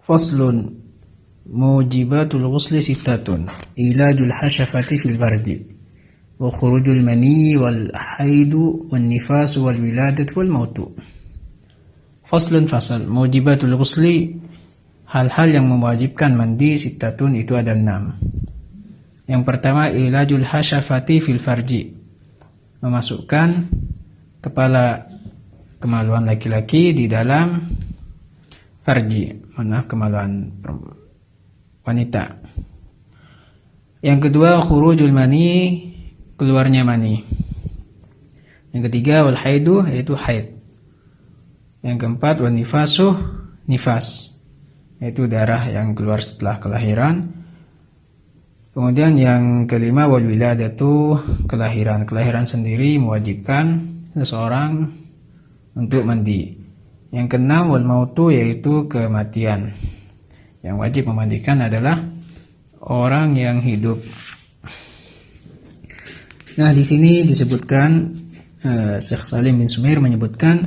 Faslun mujibatul ghusli sittatun ilajul hasyafati fil farji wa khurujul mani wal haidu wan nifas wal wiladat wal mautu. Faslun fasal mujibatul ghusli, hal-hal yang mewajibkan mandi sittatun itu ada 6. Yang pertama ilajul hasyafati fil farji, memasukkan kepala kemaluan laki-laki di dalam farji, kemaluan wanita. Yang kedua khurujul mani, keluarnya mani. Yang ketiga wal haidu, yaitu haid. Yang keempat wal nifasuh, nifas, yaitu darah yang keluar setelah kelahiran. Kemudian yang kelima wal wiladatu, kelahiran. Kelahiran sendiri mewajibkan seseorang untuk mandi. Yang keenam wal mautu, yaitu kematian. Yang wajib memandikan adalah orang yang hidup. Nah, di sini disebutkan Syekh Salim bin Sumair menyebutkan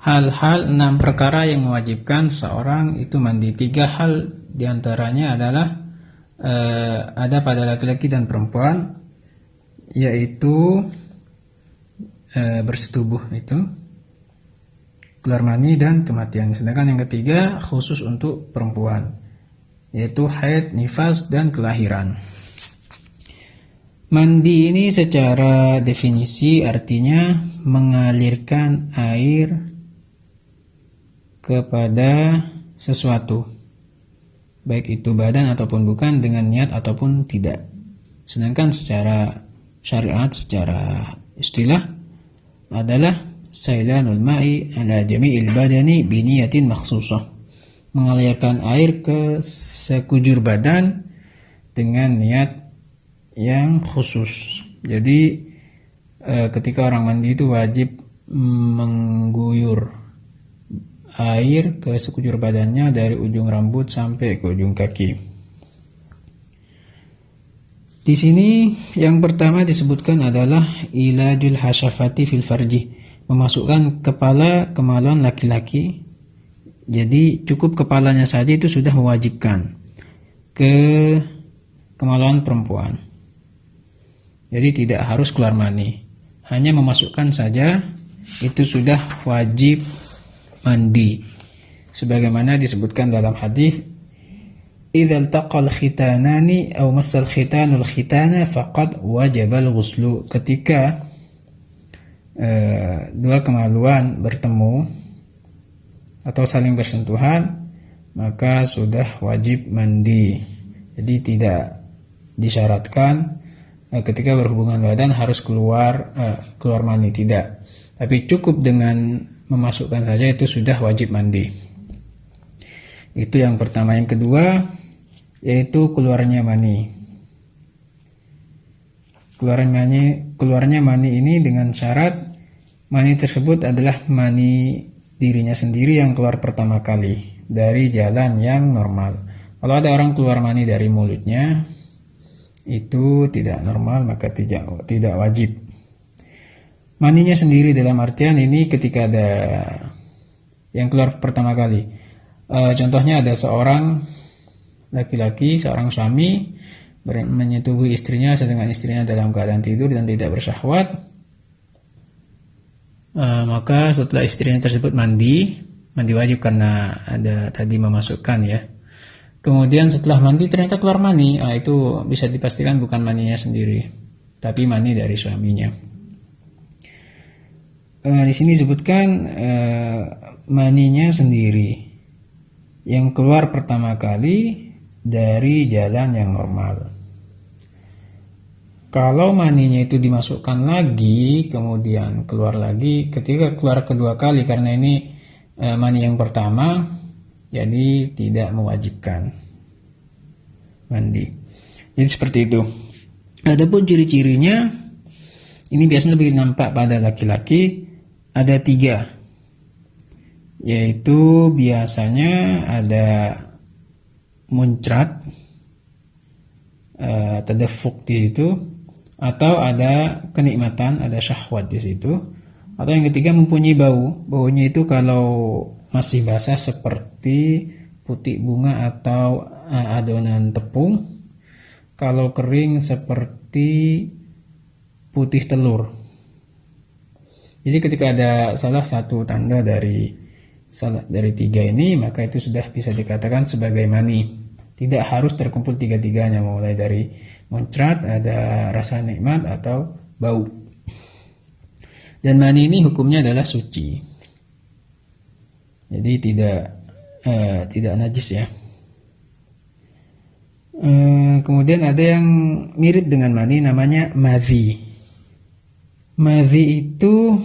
hal-hal 6 perkara yang mewajibkan seorang itu mandi. 3 hal diantaranya adalah ada pada laki-laki dan perempuan, yaitu bersetubuh, itu keluar mani dan kematian. Sedangkan yang ketiga khusus untuk perempuan, yaitu haid, nifas, dan kelahiran. Mandi ini secara definisi artinya mengalirkan air kepada sesuatu, baik itu badan ataupun bukan, dengan niat ataupun tidak. Sedangkan secara syariat, secara istilah adalah sailanul ma'i ala jami'il badani biniyatin makhsusah, mengalirkan air ke sekujur badan dengan niat yang khusus. Jadi ketika orang mandi itu wajib mengguyur air ke sekujur badannya dari ujung rambut sampai ke ujung kaki. Di sini yang pertama disebutkan adalah ilajul hasyafati fil farji, memasukkan kepala kemaluan laki-laki. Jadi cukup kepalanya saja itu sudah mewajibkan ke kemaluan perempuan. Jadi tidak harus keluar mani, hanya memasukkan saja itu sudah wajib mandi. Sebagaimana disebutkan dalam hadis, idza iltaqal khitanani aw massal khitanul khitana faqad wajabal ghuslu. Ketika dua kemaluan bertemu atau saling bersentuhan, maka sudah wajib mandi. Jadi tidak disyaratkan ketika berhubungan badan harus keluar mani, tidak. Tapi cukup dengan memasukkan saja itu sudah wajib mandi. Itu yang pertama. Yang kedua yaitu keluarnya mani. Keluarnya mani ini dengan syarat mani tersebut adalah mani dirinya sendiri yang keluar pertama kali dari jalan yang normal. Kalau ada orang keluar mani dari mulutnya, itu tidak normal, maka tidak wajib. Maninya sendiri dalam artian ini ketika ada yang keluar pertama kali. Contohnya ada seorang laki-laki, seorang suami menyetubuhi istrinya sedangkan istrinya dalam keadaan tidur dan tidak bersyahwat. Maka setelah istrinya tersebut mandi wajib karena ada tadi memasukkan ya. Kemudian setelah mandi ternyata keluar mani, itu bisa dipastikan bukan maninya sendiri, tapi mani dari suaminya. Di sini disebutkan maninya sendiri yang keluar pertama kali dari jalan yang normal. Kalau maninya itu dimasukkan lagi, kemudian keluar lagi, ketika keluar kedua kali, karena ini mani yang pertama, jadi tidak mewajibkan mandi. Jadi seperti itu. Adapun ciri-cirinya, ini biasanya lebih nampak pada laki-laki, ada 3. Yaitu biasanya ada muncrat, tadafuk di situ, atau ada kenikmatan, ada syahwat di situ. Atau yang ketiga mempunyai bau. Baunya itu kalau masih basah seperti putih bunga atau adonan tepung. Kalau kering seperti putih telur. Jadi ketika ada salah satu tanda dari tiga ini, maka itu sudah bisa dikatakan sebagai mani. Tidak harus terkumpul tiga-tiganya, mulai dari muncrat, ada rasa nikmat atau bau. Dan mani ini hukumnya adalah suci. Jadi tidak najis ya. Kemudian ada yang mirip dengan mani, namanya madhi. Madhi itu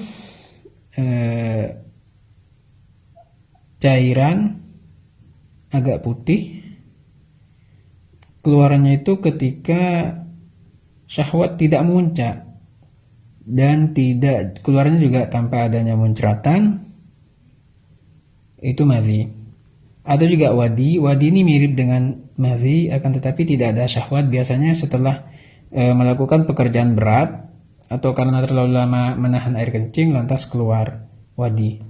cairan agak putih. Keluarannya itu ketika syahwat tidak muncak, dan keluarannya juga tanpa adanya muncratan. Itu madhi. Atau juga wadi. Wadi ini mirip dengan madhi, akan tetapi tidak ada syahwat. Biasanya setelah melakukan pekerjaan berat atau karena terlalu lama menahan air kencing, lantas keluar wadi.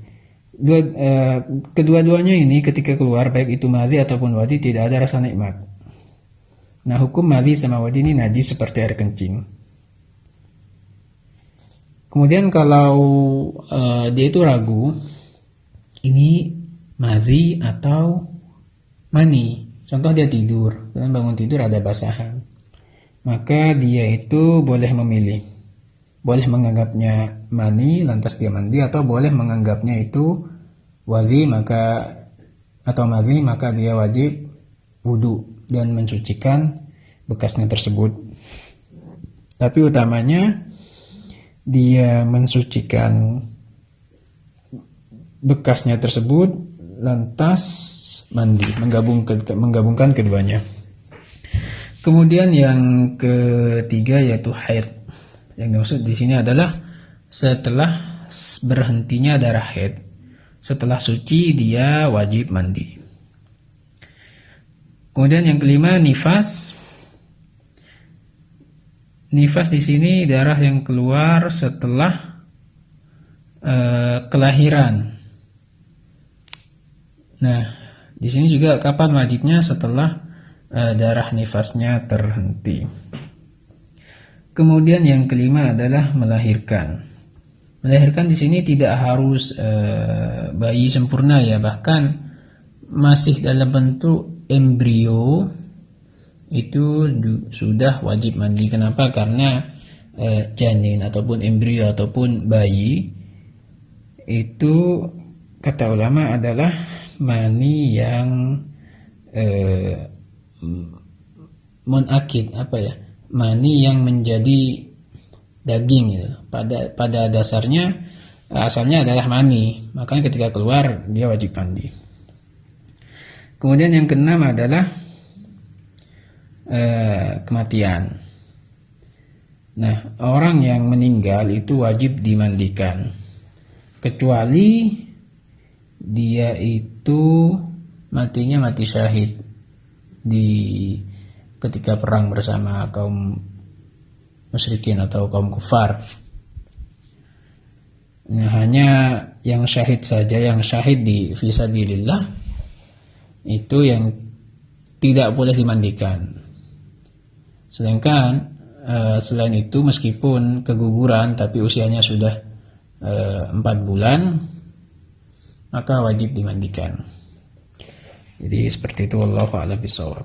Kedua-duanya ini ketika keluar, baik itu madhi ataupun wadi, tidak ada rasa nikmat. Nah, hukum madhi sama wadi ini najis seperti air kencing. Kemudian kalau dia itu ragu, ini madhi atau mani. Contoh dia tidur, dan bangun tidur ada basahan. Maka dia itu boleh memilih. Boleh menganggapnya mani, lantas dia mandi, atau boleh menganggapnya itu wadhi, atau madhi, maka dia wajib wudu dan mensucikan bekasnya tersebut. Tapi utamanya dia mensucikan bekasnya tersebut, lantas mandi, menggabungkan keduanya. Kemudian yang ketiga yaitu haid. Yang dimaksud di sini adalah setelah berhentinya darah haid. Setelah suci dia wajib mandi. Kemudian yang kelima, nifas. Nifas di sini darah yang keluar setelah kelahiran. Nah, di sini juga kapan wajibnya? Setelah darah nifasnya terhenti. Kemudian yang kelima adalah melahirkan. Melahirkan di sini tidak harus bayi sempurna ya, bahkan masih dalam bentuk embrio itu sudah wajib mandi. Kenapa? Karena janin ataupun embrio ataupun bayi itu kata ulama adalah mani yang munakid, mani yang menjadi daging gitu. Pada dasarnya asalnya adalah mani, makanya ketika keluar dia wajib mandi. Kemudian yang keenam adalah kematian. Nah, orang yang meninggal itu wajib dimandikan, kecuali dia itu matinya mati syahid ketika perang bersama kaum musyrikin atau kaum kufar. Nah, hanya yang syahid saja, yang syahid di fisabilillah itu yang tidak boleh dimandikan. Sedangkan selain itu, meskipun keguguran tapi usianya sudah 4 bulan, maka wajib dimandikan. Jadi seperti itu, wallahu a'lam bishawab.